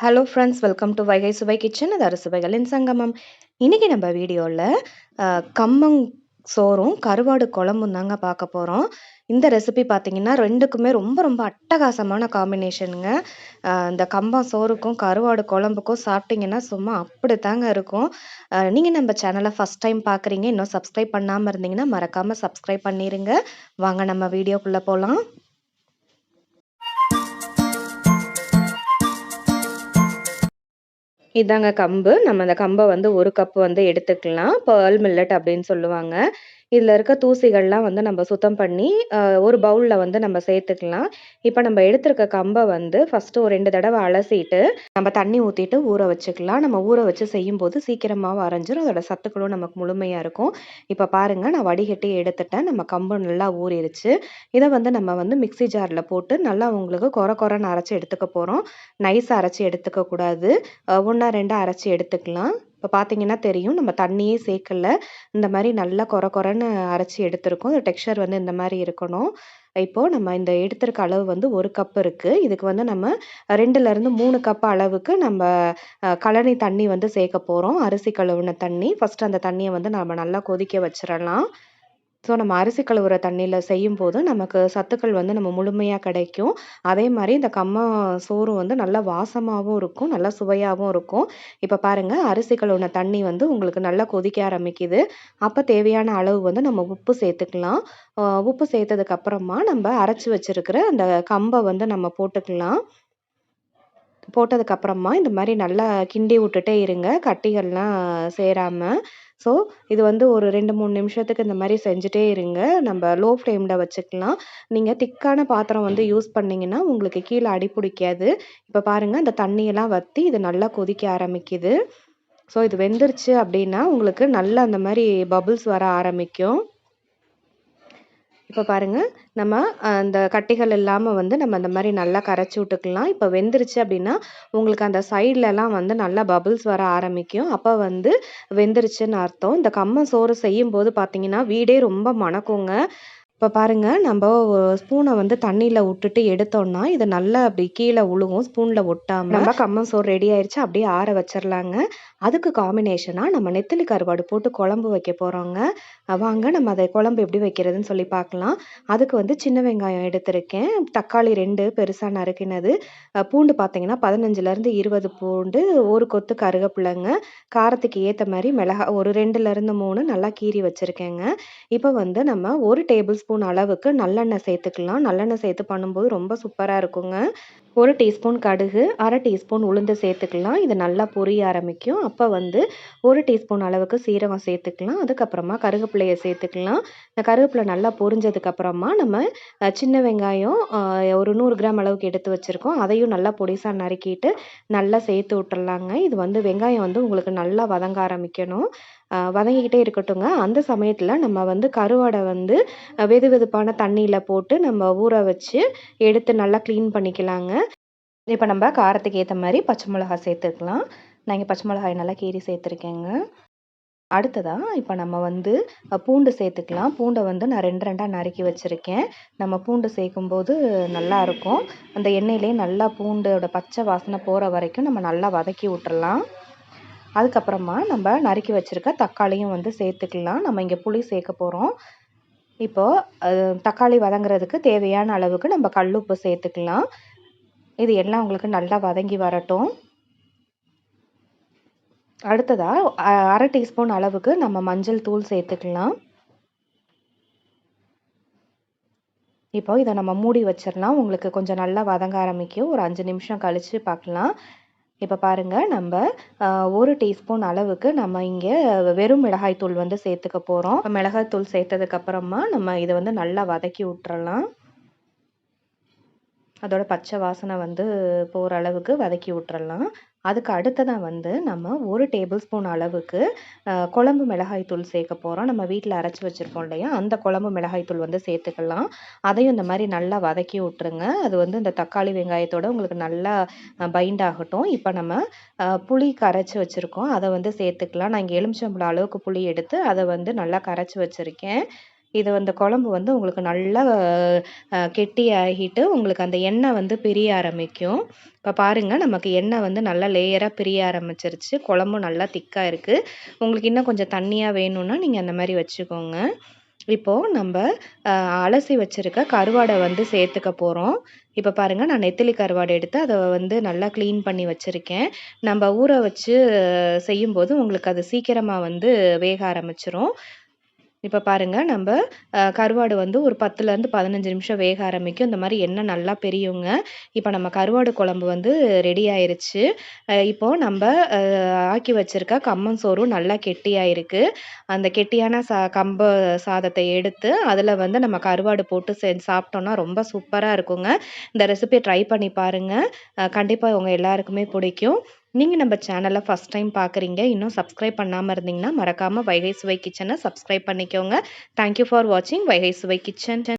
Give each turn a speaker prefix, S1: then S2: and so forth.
S1: Hello friends, welcome to Vaigai சுவை kitchen. அது அறுசுவைகளின் சங்கமம். இன்னைக்கு நம்ம வீடியோவில் கம்மங் சோறும் கருவாடு குழம்பும் தாங்க பார்க்க போகிறோம். இந்த ரெசிபி பார்த்தீங்கன்னா ரெண்டுக்குமே ரொம்ப ரொம்ப அட்டகாசமான காம்பினேஷனுங்க. இந்த கம்பம் சோறுக்கும் கருவாடு குழம்புக்கும் சாப்பிட்டீங்கன்னா சும்மா அப்படி தாங்க இருக்கும். நீங்கள் நம்ம சேனலை ஃபஸ்ட் டைம் பார்க்குறீங்க, இன்னும் சப்ஸ்கிரைப் பண்ணாமல் இருந்தீங்கன்னா மறக்காமல் சப்ஸ்கிரைப் பண்ணிடுங்க. வாங்க நம்ம வீடியோக்குள்ளே போகலாம். இதாங்க கம்பு. நம்ம அந்த கம்ப வந்து 1 கப் வந்து எடுத்துக்கலாம். பெர்ல் மில்லட் அப்படின்னு சொல்லுவாங்க. இதுல இருக்க தூசிகள்லாம் வந்து நம்ம சுத்தம் பண்ணி, ஒரு பவுல்ல வந்து நம்ம சேர்த்துக்கலாம். இப்ப நம்ம எடுத்திருக்க கம்ப வந்து ஃபர்ஸ்ட்டு ஒரு 2 தடவ அலசிட்டு, நம்ம தண்ணி ஊத்திட்டு ஊற வச்சுக்கலாம். நம்ம ஊற வச்சு செய்யும்போது சீக்கிரமாவும் அரைஞ்சிரும். அதோட சத்துக்களும் நமக்கு முழுமையா இருக்கும். இப்ப பாருங்க, நான் வடிகட்டி எடுத்துட்டேன். நம்ம கம்பு நல்லா ஊறிருச்சு. இத வந்து நம்ம வந்து மிக்ஸி ஜார்ல போட்டு நல்லா உங்களுக்கு கொர கொரன்னு அரைச்சு எடுத்துக்க போறோம். நைஸா அரைச்சு எடுத்துக்க கூடாது. 1 2 அரைச்சு எடுத்துக்கலாம். இப்ப பார்த்தீங்கன்னா தெரியும், நம்ம தண்ணியே சேர்க்கல. இந்த மாரி நல்லா கொர கொரன்னு அரைச்சு எடுத்திருக்கோம். டெக்ஸ்சர் வந்து இந்த மாரி இருக்கணும். இப்போ நம்ம இந்த எடுத்திருக்க அளவு வந்து 1 கப் இருக்கு. இதுக்கு வந்து நம்ம 2லேருந்து 3 கப் அளவுக்கு நம்ம கழனி தண்ணி வந்து சேர்க்க போறோம். அரிசி கழுவுன தண்ணி. ஃபர்ஸ்ட்டு அந்த தண்ணிய வந்து நம்ம நல்லா கொதிக்க வச்சிரலாம். ஸோ நம்ம அரிசி கழுவுற தண்ணீல செய்யும்போது நமக்கு சத்துக்கள் வந்து நம்ம முழுமையா கிடைக்கும். அதே மாரி இந்த சோறு வந்து நல்லா வாசமாவும் இருக்கும், நல்லா சுவையாவும் இருக்கும். இப்ப பாருங்க, அரிசி கழுவுன தண்ணி வந்து உங்களுக்கு நல்லா கொதிக்க ஆரம்பிக்குது. அப்ப தேவையான அளவு வந்து நம்ம உப்பு சேர்த்துக்கலாம். உப்பு சேர்த்ததுக்கு அப்புறமா நம்ப அரைச்சு வச்சிருக்கிற அந்த கம்ப வந்து நம்ம போட்டுக்கலாம். போட்டதுக்கு அப்புறமா இந்த மாரி நல்லா கிண்டி விட்டுட்டே இருங்க, கட்டிகள்லாம் சேராம. ஸோ இது வந்து ஒரு 2, 3 நிமிஷத்துக்கு இந்த மாரி செஞ்சுட்டே இருங்க. நம்ப லோ ஃப்ளேம்ல வச்சுக்கலாம். நீங்க திக்கான பாத்திரம் வந்து யூஸ் பண்ணீங்கன்னா, உங்களுக்கு கீழ அடி பிடிக்காது. இப்ப பாருங்க, அந்த தண்ணியெல்லாம் வத்தி இது நல்லா கொதிக்க ஆரம்பிக்குது. ஸோ இது வெந்துருச்சு அப்டின்னா, உங்களுக்கு நல்லா அந்த மாரி பபிள்ஸ் வர ஆரம்பிக்கும். இப்ப பாருங்க, நம்ம அந்த கட்டிகள் இல்லாம வந்து நம்ம அந்த மாரி நல்லா கரைச்சு விட்டுக்கலாம். இப்ப வெந்துருச்சு அப்டின்னா, உங்களுக்கு அந்த சைட்லலாம் வந்து நல்லா பபிள்ஸ் வர ஆரம்பிக்கும். அப்ப வந்து வெந்துருச்சுன்னு அர்த்தம். இந்த கம்ம சோறு செய்யும்போது பார்த்தீங்கன்னா, வீடே ரொம்ப மணக்குங்க. இப்ப பாருங்க, நம்ப ஸ்பூன வந்து தண்ணீல உட்டுட்டு எடுத்தோம்னா, இது நல்லா அப்டி கீழ உழுவும் ஸ்பூன்ல ஒட்டாம. நம்ம கம்மன் சோறு ரெடி ஆயிருச்சு. அப்டியே ஆற வச்சிரலாங்க. அதுக்கு காம்பினேஷனா நம்ம நெத்திலி கருவாடு போட்டு குழம்பு வைக்க போறோங்க. வாங்க நம்ம அத குழம்பு எப்படி வைக்கிறதுன்னு சொல்லி பார்க்கலாம். அதுக்கு வந்து சின்ன வெங்காயம் எடுத்திருக்கேன். தக்காளி 2 பெருசா நறுக்கினது. பூண்டு பார்த்தீங்கன்னா 15லருந்து 20 பூண்டு, 1 கொத்து கருவேப்பிலங்க. காரத்துக்கு ஏத்த மாரி மிளகா ஒரு 2லருந்து 3 நல்லா கீறி வச்சிருக்கேங்க. இப்ப வந்து நம்ம 1 டேபிள் ஸ்பூன் அளவுக்கு நல்லெண்ணெய் சேர்த்துக்கலாம். நல்லெண்ணெய் சேர்த்து பண்ணும்போது ரொம்ப சூப்பரா இருக்குங்க. 1 டீஸ்பூன் கடுகு, 1/2 டீஸ்பூன் உளுந்து சேர்த்துக்கலாம். இது நல்லா பொரிய ஆரம்பிக்கும். அப்ப வந்து 1 டீஸ்பூன் அளவுக்கு சீரகம் சேர்த்துக்கலாம். அதுக்கப்புறமா கருவேப்பிலைய சேர்த்துக்கலாம். இந்த கருவேப்பிலை நல்லா பொரிஞ்சதுக்கு அப்புறமா நம்ம சின்ன வெங்காயம் ஒரு 100 கிராம் அளவுக்கு எடுத்து வச்சிருக்கோம். அதையும் நல்லா பொடிசா நறுக்கிட்டு நல்லா சேர்த்து விட்டுறலாங்க. இது வந்து வெங்காயம் வந்து உங்களுக்கு நல்லா வதங்க ஆரம்பிக்கணும். வதங்கிக்கிட்டே இருக்கட்டுங்க. அந்த சமயத்துல நம்ம வந்து கருவாட வந்து வெதுவெதுப்பான தண்ணீல போட்டு நம்ம ஊற வச்சு எடுத்து நல்லா கிளீன் பண்ணிக்கலாங்க. இப்ப நம்ம காரத்துக்கு ஏத்த மாரி பச்சை மிளகாய் சேர்த்துக்கலாம். நான் இங்க பச்சை மிளகாய் நல்லா கீறி சேர்த்துருக்கேங்க. அடுத்ததா இப்ப நம்ம வந்து பூண்டு சேர்த்துக்கலாம். பூண்ட வந்து நான் 2 2டா நறுக்கி வச்சிருக்கேன். நம்ம பூண்டு சேர்க்கும்போது நல்லாருக்கும். அந்த எண்ணெயிலேயே நல்லா பூண்டோட பச்சை வாசனை போற வரைக்கும் நம்ம நல்லா வதக்கி விட்டுறலாம். அதுக்கப்புறமா நம்ம நறுக்கி வச்சிருக்க தக்காளியும் வந்து சேர்த்துக்கலாம். நம்ம இங்க புளி சேர்க்க போறோம். இப்போ தக்காளி வதங்குறதுக்கு தேவையான அளவுக்கு நம்ம கல்லுப்பு சேர்த்துக்கலாம். இது எல்லாம் உங்களுக்கு நல்லா வதங்கி வரட்டும். அடுத்ததா 1/2 டீஸ்பூன் அளவுக்கு நம்ம மஞ்சள் தூள் சேர்த்துக்கலாம். இப்போ இத நம்ம மூடி வச்சிரலாம். உங்களுக்கு கொஞ்சம் நல்லா வதங்க ஆரம்பிக்கும். ஒரு 5 நிமிஷம் கழிச்சு பார்க்கலாம். இப்ப பாருங்க, நம்ப 1 டீஸ்பூன் அளவுக்கு நம்ம இங்க வெறும் மிளகாய் தூள் வந்து சேர்த்துக்க போறோம். மிளகாய் தூள் சேர்த்ததுக்கு அப்புறமா நம்ம இத வந்து நல்லா வதக்கி விட்டுறலாம். அதோட பச்சை வாசனை வந்து போற அளவுக்கு வதக்கி விட்டுறலாம். அதுக்கு அடுத்ததா வந்து நம்ம 1 டேபிள் ஸ்பூன் அளவுக்கு குழம்பு மிளகாய் தூள் சேர்க்க போறோம். நம்ம வீட்ல அரைச்சு வச்சிருப்போம் இல்லையா? அந்த குழம்பு மிளகாய் தூள் வந்து சேர்த்துக்கலாம். அதையும் இந்த மாரி நல்லா வதக்கி விட்டுருங்க. அது வந்து இந்த தக்காளி, வெங்காயத்தோட உங்களுக்கு நல்லா பைண்ட் ஆகட்டும். இப்ப நம்ம புளி கரைச்சு வச்சிருக்கோம். அத வந்து சேர்த்துக்கலாம். நான் இங்க எலுமிச்சம்பழம் அளவுக்கு புளி எடுத்து அத வந்து நல்லா கரைச்சு வச்சிருக்கேன். இது அந்த குழம்பு வந்து உங்களுக்கு நல்லா கெட்டியாகிட்டு உங்களுக்கு அந்த எண்ணெய் வந்து பிரிய ஆரம்பிக்கும். இப்போ பாருங்க நமக்கு எண்ணெய் வந்து நல்லா லேயராக பிரிய ஆரம்பிச்சிருச்சு. குழம்பும் நல்லா திக்காக இருக்குது. உங்களுக்கு இன்னும் கொஞ்சம் தண்ணியாக வேணும்னா நீங்கள் அந்த மாதிரி வச்சுக்கோங்க. இப்போ நம்ம அலசி வச்சிருக்க கருவாடை வந்து சேர்த்துக்க போகிறோம். இப்போ பாருங்க நான் நெத்திலி கருவாடு எடுத்து அதை வந்து நல்லா க்ளீன் பண்ணி வச்சுருக்கேன். நம்ம ஊற வச்சு செய்யும்போது உங்களுக்கு அது சீக்கிரமாக வந்து வேக ஆரம்பிச்சிரும். இப்போ பாருங்க நம்ப கருவாடு வந்து ஒரு 10லேருந்து 15 நிமிஷம் வேக ஆரம்பிக்கும். இந்த மாரி எண்ணெய் நல்லா பிரியுங்க. இப்போ நம்ம கருவாடு குழம்பு வந்து ரெடி ஆயிருச்சு. இப்போ நம்ப அ ஆக்கி வச்சிருக்க கம்மன் சோறும் நல்லா கெட்டியாயிருக்கு. அந்த கெட்டியான கம்ப சாதத்தை எடுத்து, அதில வந்து நம்ம கருவாடு போட்டு செஞ்சு சாப்பிட்டோம்னா ரொம்ப சூப்பரா இருக்குங்க. இந்த ரெசிபிய ட்ரை பண்ணி பாருங்க. கண்டிப்பா உங்க எல்லாருக்குமே பிடிக்கும். நீங்க நம்ம சேனல ஃபர்ஸ்ட் டைம் பார்க்குறீங்க. இன்னும் சப்ஸ்கிரைப் பண்ணாம இருந்தீங்கன்னா, மறக்காம வைகை சுவை கிச்சன சப்ஸ்கிரைப் பண்ணிக்கோங்க. தேங்க் யூ ஃபார் வாட்சிங் வைகை சுவை கிச்சன்.